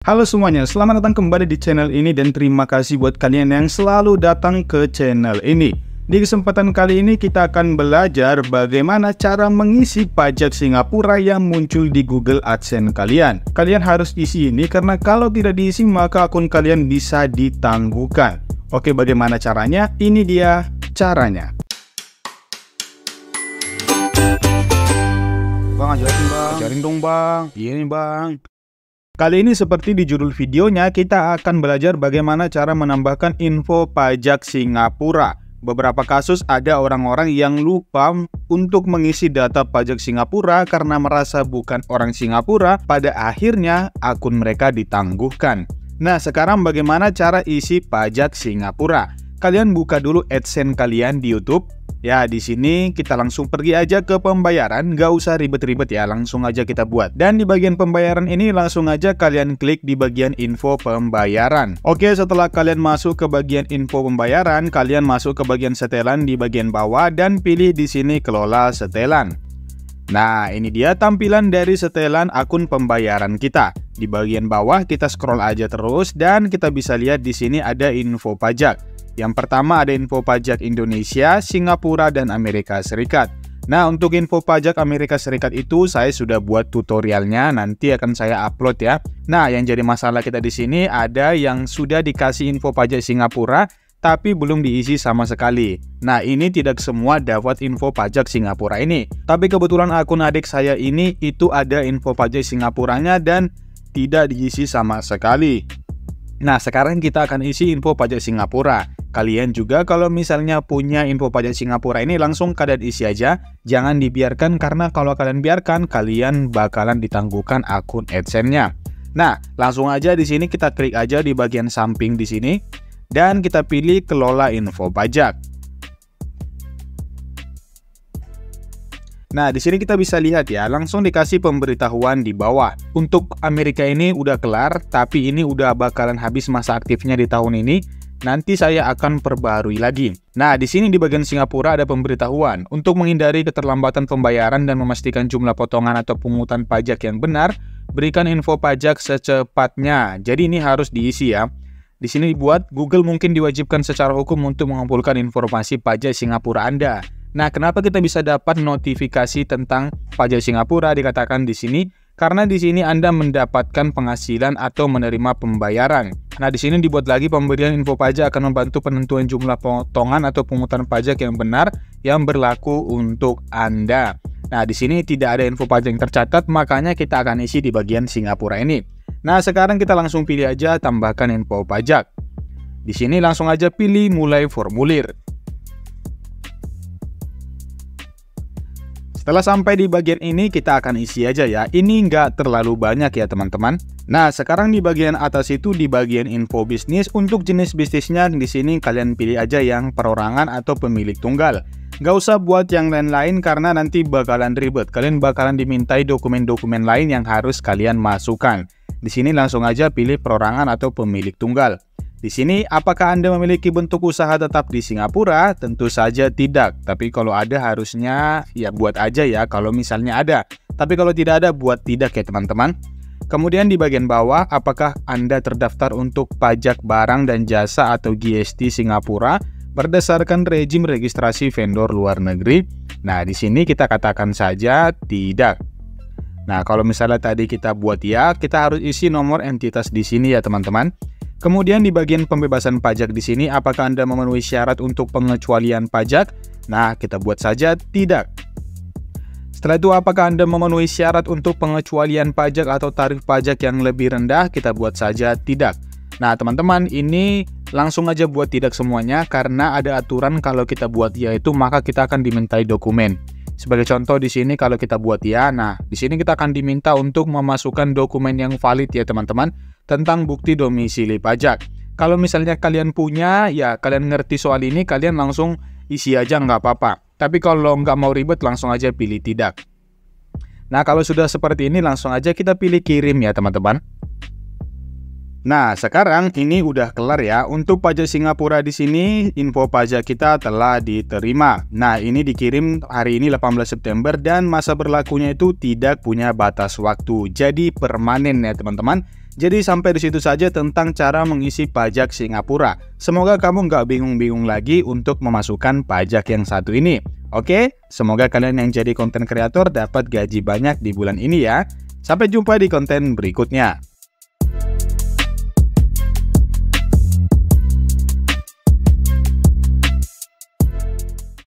Halo semuanya, selamat datang kembali di channel ini dan terima kasih buat kalian yang selalu datang ke channel ini. Di kesempatan kali ini kita akan belajar bagaimana cara mengisi pajak Singapura yang muncul di Google AdSense kalian. Kalian harus isi ini karena kalau tidak diisi maka akun kalian bisa ditangguhkan. Oke, bagaimana caranya? Ini dia caranya. Bang, ajarin bang. Ajarin dong bang. Iya nih bang. Kali ini seperti di judul videonya, kita akan belajar bagaimana cara menambahkan info pajak Singapura. Beberapa kasus ada orang-orang yang lupa untuk mengisi data pajak Singapura karena merasa bukan orang Singapura, pada akhirnya akun mereka ditangguhkan. Nah, sekarang bagaimana cara isi pajak Singapura? Kalian buka dulu AdSense kalian di YouTube. Ya, di sini kita langsung pergi aja ke pembayaran, nggak usah ribet-ribet ya, langsung aja kita buat. Dan di bagian pembayaran ini langsung aja kalian klik di bagian info pembayaran. Oke, setelah kalian masuk ke bagian info pembayaran, kalian masuk ke bagian setelan di bagian bawah dan pilih di sini kelola setelan. Nah, ini dia tampilan dari setelan akun pembayaran kita. Di bagian bawah kita scroll aja terus dan kita bisa lihat di sini ada info pajak. Yang pertama ada info pajak Indonesia, Singapura, dan Amerika Serikat. Nah, untuk info pajak Amerika Serikat itu saya sudah buat tutorialnya, nanti akan saya upload ya. Nah, yang jadi masalah kita di sini ada yang sudah dikasih info pajak Singapura, tapi belum diisi sama sekali. Nah, ini tidak semua dapat info pajak Singapura ini. Tapi kebetulan akun adik saya ini itu ada info pajak Singapuranya dan tidak diisi sama sekali. Nah, sekarang kita akan isi info pajak Singapura. Kalian juga kalau misalnya punya info pajak Singapura ini langsung kalian isi aja. Jangan dibiarkan karena kalau kalian biarkan kalian bakalan ditangguhkan akun AdSense-nya. Nah, langsung aja di sini kita klik aja di bagian samping di sini dan kita pilih kelola info pajak. Nah, di sini kita bisa lihat ya, langsung dikasih pemberitahuan di bawah. Untuk Amerika ini udah kelar, tapi ini udah bakalan habis masa aktifnya di tahun ini. Nanti saya akan perbarui lagi. Nah, di sini di bagian Singapura ada pemberitahuan. Untuk menghindari keterlambatan pembayaran dan memastikan jumlah potongan atau pungutan pajak yang benar, berikan info pajak secepatnya. Jadi ini harus diisi ya. Di sini dibuat, Google mungkin diwajibkan secara hukum untuk mengumpulkan informasi pajak Singapura Anda. Nah, kenapa kita bisa dapat notifikasi tentang pajak Singapura dikatakan di sini? Karena di sini Anda mendapatkan penghasilan atau menerima pembayaran. Nah, di sini dibuat lagi pemberian info pajak akan membantu penentuan jumlah potongan atau pungutan pajak yang benar yang berlaku untuk Anda. Nah, di sini tidak ada info pajak yang tercatat, makanya kita akan isi di bagian Singapura ini. Nah, sekarang kita langsung pilih aja tambahkan info pajak. Di sini langsung aja pilih mulai formulir. Setelah sampai di bagian ini kita akan isi aja ya. Ini nggak terlalu banyak ya teman-teman. Nah, sekarang di bagian atas itu di bagian info bisnis, untuk jenis bisnisnya di sini kalian pilih aja yang perorangan atau pemilik tunggal. Nggak usah buat yang lain-lain karena nanti bakalan ribet. Kalian bakalan dimintai dokumen-dokumen lain yang harus kalian masukkan. Di sini langsung aja pilih perorangan atau pemilik tunggal. Di sini, apakah Anda memiliki bentuk usaha tetap di Singapura? Tentu saja tidak. Tapi kalau ada harusnya ya buat aja ya kalau misalnya ada. Tapi kalau tidak ada buat tidak ya teman-teman. Kemudian di bagian bawah, apakah Anda terdaftar untuk pajak barang dan jasa atau GST Singapura berdasarkan rejim registrasi vendor luar negeri? Nah, di sini kita katakan saja tidak. Nah, kalau misalnya tadi kita buat ya, kita harus isi nomor entitas di sini ya teman-teman. Kemudian di bagian pembebasan pajak di sini, apakah Anda memenuhi syarat untuk pengecualian pajak? Nah, kita buat saja tidak. Setelah itu, apakah Anda memenuhi syarat untuk pengecualian pajak atau tarif pajak yang lebih rendah? Kita buat saja tidak. Nah, teman-teman, ini langsung aja buat tidak semuanya karena ada aturan kalau kita buat ya itu maka kita akan dimintai dokumen. Sebagai contoh di sini kalau kita buat ya, nah di sini kita akan diminta untuk memasukkan dokumen yang valid ya teman-teman tentang bukti domisili pajak. Kalau misalnya kalian punya, ya kalian ngerti soal ini, kalian langsung isi aja nggak apa-apa. Tapi kalau nggak mau ribet, langsung aja pilih tidak. Nah, kalau sudah seperti ini, langsung aja kita pilih kirim ya teman-teman. Nah, sekarang ini udah kelar ya. Untuk pajak Singapura di sini, info pajak kita telah diterima. Nah, ini dikirim hari ini 18 September dan masa berlakunya itu tidak punya batas waktu. Jadi permanen ya teman-teman. Jadi sampai di situ saja tentang cara mengisi pajak Singapura. Semoga kamu nggak bingung-bingung lagi untuk memasukkan pajak yang satu ini. Oke, semoga kalian yang jadi konten kreator dapat gaji banyak di bulan ini ya. Sampai jumpa di konten berikutnya.